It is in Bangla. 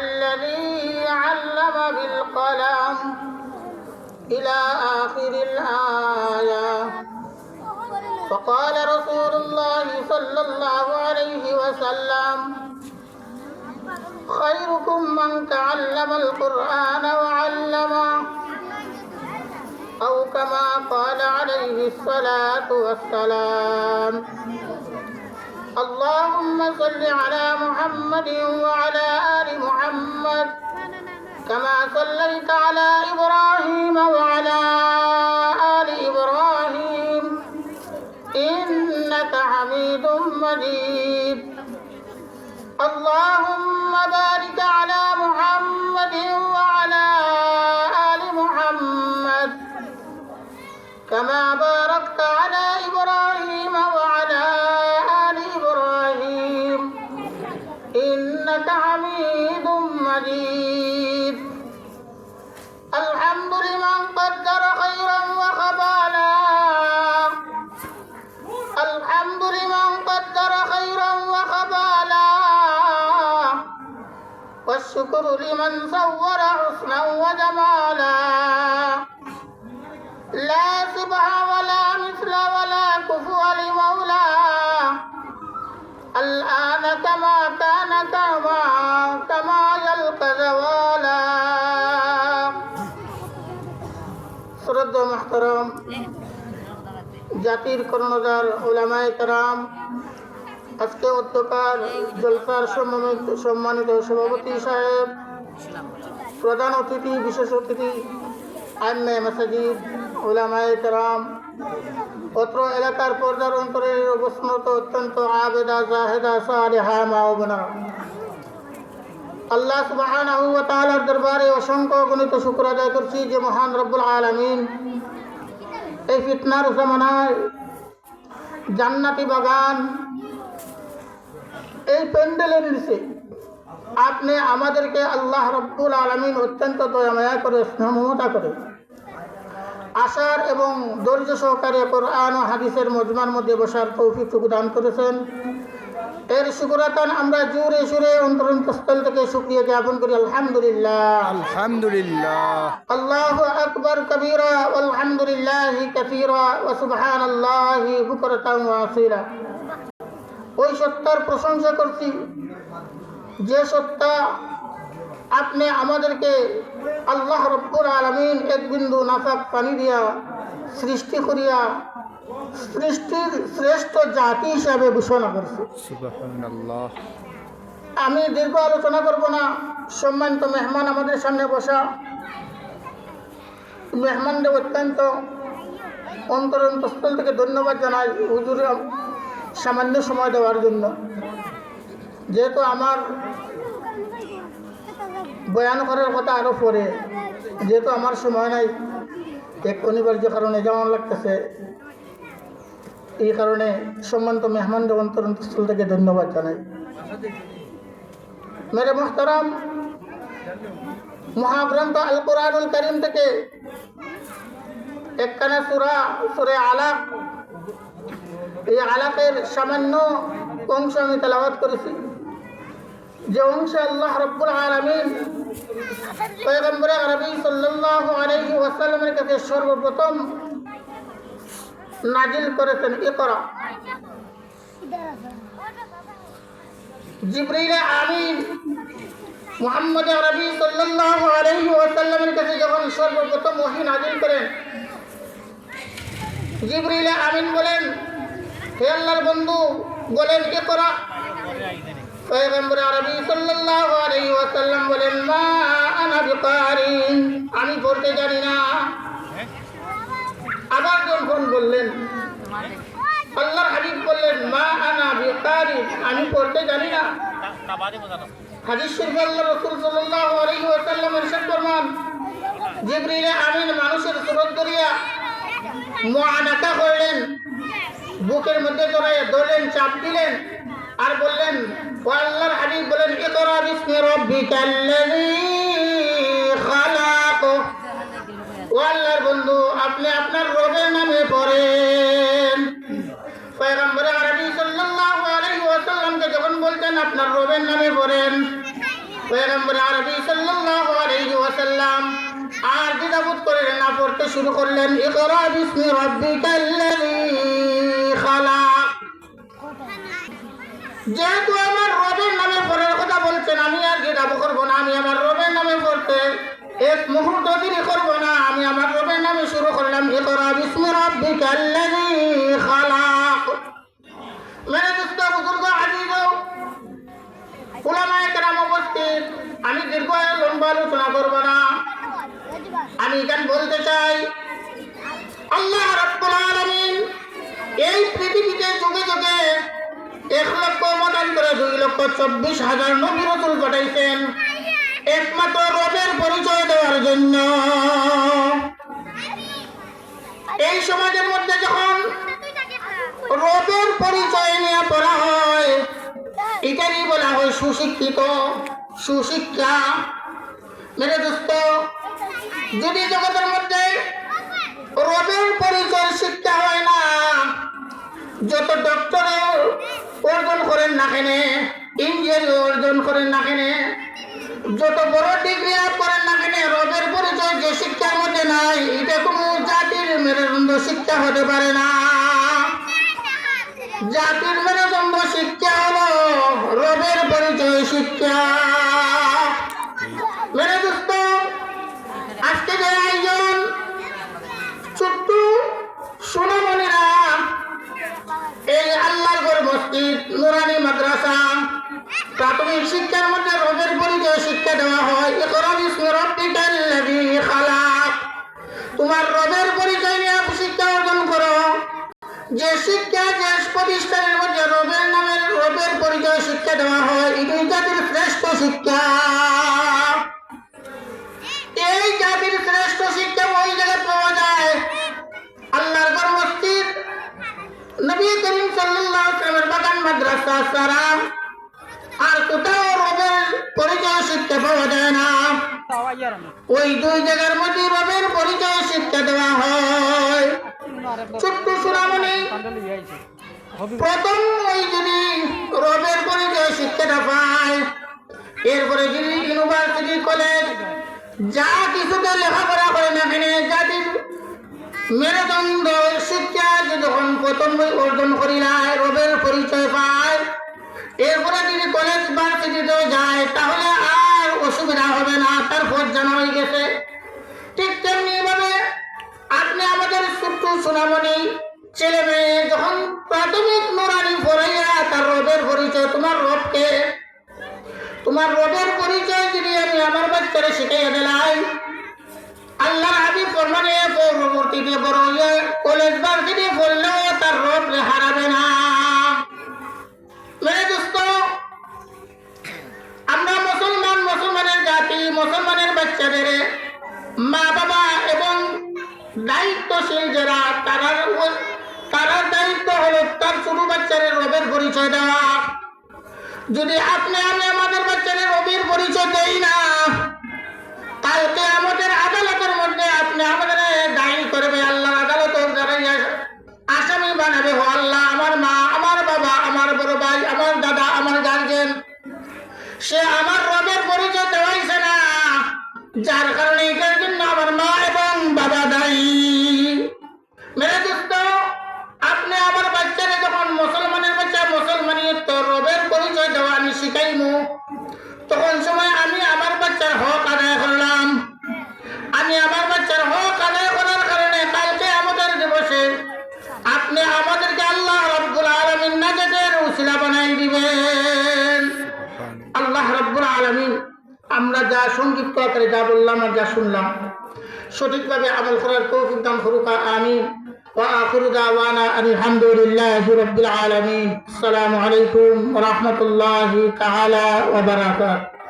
الذي علم بالقلم إلى آخر الآية. فقال رسول الله صلى الله عليه وسلم: خيركم من تعلم القرآن وعلمه، أو كما قال عليه الصلاة والسلام. اللهم صل على محمد وعلى آل محمد كما صليت على إبراهيم وعلى آل إبراهيم إنك حميد مجيد. اللهم بارك على محمد وعلى آل محمد كما باركت على إبراهيم وعلى آل إبراهيم إنك حميد مجيد. الحمد لمن قدر خيرا وخبالا، الحمد لمن قدر خيرا وخبالا، والشكر لمن صور حسنا وجمالا. لا شبه ولا مثل ولا كفو لمولى، الآن كما كان كما يلقى زوالا. শ্রদ্ধা মুহতারাম জাতির কর্ণধার উলামায়ে কেরাম, আজকে অধ্যকার জলসার সম্মানিত সভাপতি সাহেব, প্রধান অতিথি, বিশেষ অতিথি, আইম্মে মাসাজিদ, উলামায়ে কেরাম, অত্র এলাকার পর্দার অন্তরে অবস্থানত অত্যন্ত আবেদা জাহেদা সালেহা মা ও বোনেরা, আল্লাহ সুবহানাহু ওয়া তাআলার দরবারে অসংখ্য গণিত শুকর আদায় করছি যে মহান রব্বুল আলামিন এই ফিতনার জামানায় জান্নাতি বাগান, এই প্যান্ডেলের নিচে আপনি আমাদেরকে আল্লাহ রব্বুল আলামিন অত্যন্ত দয়ামায়া করে, স্নেহমমতা করে আশার এবং ধৈর্য সহকারে কোরআন ও হাদিসের মজমার মধ্যে বসার তৌফিক দান করেছেন। এর শুকরাতান আমরা জোরে সুরে অন্তরস্থল থেকে শুকরিয়া জ্ঞাপন করি। আলহামদুলিল্লাহ, আলহামদুলিল্লাহ, আল্লাহু আকবার কবীরা আলহামদুলিল্লাহি কাসীরা ওয়া সুবহানাল্লাহি বুকরাতান ওয়া আসীলা। ওই সত্তার প্রশংসা করছি যে সত্তা আপনি আমাদেরকে আল্লাহ রব্বুল আলামিন এক বিন্দু নাফাক পানি দিয়া সৃষ্টি করিয়া সৃষ্টির শ্রেষ্ঠ জাতি হিসাবে ঘোষণা করছে। সুবহানাল্লাহ। আমি দীর্ঘ আলোচনা করব না। সম্মানিত মেহমান আমাদের সামনে বসা মেহমানদের অত্যন্ত অন্তরস্থল থেকে ধন্যবাদ জানাই হুজুর সামান্য সময় দেওয়ার জন্য। যেহেতু আমার বয়ান করার কথা আরও পরে, যেহেতু আমার সময় নাই, এক অনিবার্য কারণে যেমন লাগতেছে, এই কারণে সম্মানিত মেহমানদের অন্তরস্থল থেকে ধন্যবাদ জানাই। মেরে মুহতারাম, মহাগ্রন্থ আল কুরআনুল কারীম থেকে একখানা সূরা, সূরা আলাক, এই আলাকের সামান্য অংশ আমি তেলাওয়াত করেছি, যে অংশে আল্লাহ রাব্বুল আলামিন পয়গম্বর আরবি সাল্লাল্লাহু আলাইহি ওয়াসাল্লামের কাছে সর্বপ্রথম নাজিল করেছেন ইকরা। জিবরিল আমিন মুহাম্মদ আরবি সাল্লাল্লাহু আলাইহি ওয়াসাল্লামের কাছে যখন সর্বপ্রথম ওহী নাজিল করেন, জিবরিল আমিন বলেন, হে আল্লাহর বন্ধু, বলেন ইকরা। পয়গম্বর আরবি সাল্লাল্লাহু আলাইহি ওয়াসাল্লাম বলেন, মা আনা বিকারি, আমি পড়তে জানি না। আবার যখন বললেন, আল্লাহর হাবিব বললেন, মা আনা বিকারি, আমি পড়তে জানি না। হাদিস শরীফে আল্লাহ রাসূল সাল্লাল্লাহু আলাইহি ওয়াসাল্লাম ইরশাদ ফরমান, জিবরিল আমিন মানুষের সুরত ধরিয়া মুআনাকা করলেন, বুকের মধ্যে ধরলেন, চাপ দিলেন, আর বললেন, ও আল্লাহর হাবিব বলেন, ইকরা বিসমি রাব্বিকাল্লাযী খালাক। ও আল্লাহর বন্ধু, আপনি আপনার রবের নামে পড়েন। পয়গম্বর আরবি সাল্লাল্লাহু আলাইহি ওয়াসাল্লামকে যখন বলতেন আপনার রবের নামে পড়েন, পয়গম্বর পড়তে শুরু করলেন, ইকরা বিসমি রাব্বিকাল্লাযী খালাক। যেহেতু আমার রবের নামে পড়ার কথা বলছেন, আমি আর গিরাবো করবো না, আমি আমার রবের নামে পড়তে এক মুহূর্ত দেরি করবো না। আমি আমার রবের নামে শুরু করলাম, ইকরা বিসমি রাব্বিকাল্লাযী খালাক। মেরে দোস্ত, বুজুর্গ, আজিজ, উলামায়ে কেরাম উপস্থিত, আমি দীর্ঘ লম্বা আলোচনা করবো না। আমি এখানে বলতে চাই, আল্লাহ রাব্বুল আলামিন এই পৃথিবীতে যুগে যুগে 1,24,000 নবী রাসূল পাঠাইছেন একমাত্র রবের পরিচয় দেওয়ার জন্য। এই সমাজের মধ্যে যখন রবের পরিচয় নিয়ে পড়া হয়, এটারই বলা হয় সুশিক্ষিত, সুশিক্ষা। মেরে দোস্ত, যদি জগতের মধ্যে রবের পরিচয় শিক্ষা হয় না, যত ডক্টর অর্জন করেন না কেন, ইঞ্জিনিয়ার অর্জন করেন না কেন, যত বড় ডিগ্রি করেন না কেন, রবের পরিচয় যে শিক্ষার মধ্যে নাই, এটা কোনো জাতির মেরুদণ্ড শিক্ষা হতে পারে না। জাতির মেরুদণ্ড শিক্ষা হলো রবের পরিচয় শিক্ষা। মেরে দোস্ত, আজকে যে আয়োজন, ছোট্ট সোনামণিরা এই আল্লাহর ঘর মসজিদ নুরানি মাদ্রাসা প্রাথমিক শিক্ষার মধ্যে রবের পরিচয় শিক্ষা দেওয়া হয়। ইকরা বিসমি রাব্বিকাল্লাযী খালাক। তোমার রবের পরিচয় নিয়ে শিক্ষা অর্জন করো। যে শিক্ষা, যে প্রতিষ্ঠানের মধ্যে রবের নামের রবের পরিচয় শিক্ষা দেওয়া হয়, এটাই জাতির শ্রেষ্ঠ শিক্ষা। এই জাতির শ্রেষ্ঠ শিক্ষা ওই জায়গায় পাওয়া যায় আল্লাহর ঘর মসজিদ, নবী করিম সাল্লাল্লাহু আলাইহি ওয়াসাল্লামের বাগান মাদ্রাসা ছাড়া আর কোথাও রবের পরিচয় শিক্ষা পাওয়া যায় না। ওই দুই জায়গার মধ্যে রবের পরিচয় শিক্ষা দেওয়া হয়। ছোট্ট সোনামণি প্রথম ওই যদি রবের পরিচয় শিক্ষাটা পায়, এরপরে যদি ইউনিভার্সিটি, কলেজ যা কিছুতে লেখাপড়া করে না কেন, জাতির মেরুদণ্ড শিক্ষা যখন প্রথম অর্জন করিলায়, রবের পরিচয় পায়, এরপরে যদি কলেজ ভার্সিটিতে যায়, তাহলে আর অসুবিধা হবে না, তার পথ জানা হয়ে গেছে। ঠিক তেমনি ভাবে আপনি আমাদের ছোট্ট সোনামণি ছেলে মেয়ে যখন প্রাথমিক নুরানি পড়াইয়া তার রবের পরিচয়, তোমার রবকে, তোমার রবের পরিচয় যদি আমি আমার বাচ্চারা শিখাইয়া দিলাই, আল্লাহ হাবিব ফরমানে পরবর্তীতে বড় কলেজ ভার্সিটি পড়লেও তার রব হারাবে না। মেরে দোস্ত, আমরা মুসলমান, মুসলমানের জাতি, মুসলমানের বাচ্চাদের মা বাবা এবং দায়িত্বশীল যারা, তার দায়িত্ব হলো তার ছোট বাচ্চাদের রবের পরিচয় দেওয়া। যদি আপনি আমি আমাদের বাচ্চাদের রবের পরিচয় দেই না, কালকে আমাদের আদালতের মধ্যে আপনি আমাদের দায়ী করবে, আল্লাহ আদালতের দ্বারা আসামি বানাবে। হো আল্লাহ, আমার মা, আমার বাবা, আমার বড় ভাই, আমার দাদা, আমার গার্জেন, সে আমার রবের পরিচয় দেওয়াইছে না, যার কারণে এটার জন্য আমার মা এবং বাবা দায়ী। মেরে দোস্ত, আপনি আমার বাচ্চারা যখন মুসলমানের বাচ্চা মুসলমানিয়ত রবের পরিচয় দেওয়া আমি শিখাইমু, তখন সময় আমি আমার বাচ্চার হক আদায় করলাম। আমি আমার বাচ্চার হক আদায় করার কারণে কালকে আমাদের দিবসে আপনি আমাদেরকে আল্লাহ রাব্বুল আলামিন নাজাতের উসিলা বানাই দিবেন। আল্লাহ রাব্বুল আলামিন আমরা যা সংক্ষিপ্ত আকারে যা বললাম আর যা শুনলাম, সঠিকভাবে আমল করার তৌফিক দান করুক। আমিন। ওয়া আখিরু দাওয়ানা আলহামদুলিল্লাহি রাব্বিল আলামিন। আসসালামু আলাইকুম ওয়া রাহমাতুল্লাহি তাআলা ওয়া বারাকাতুহু।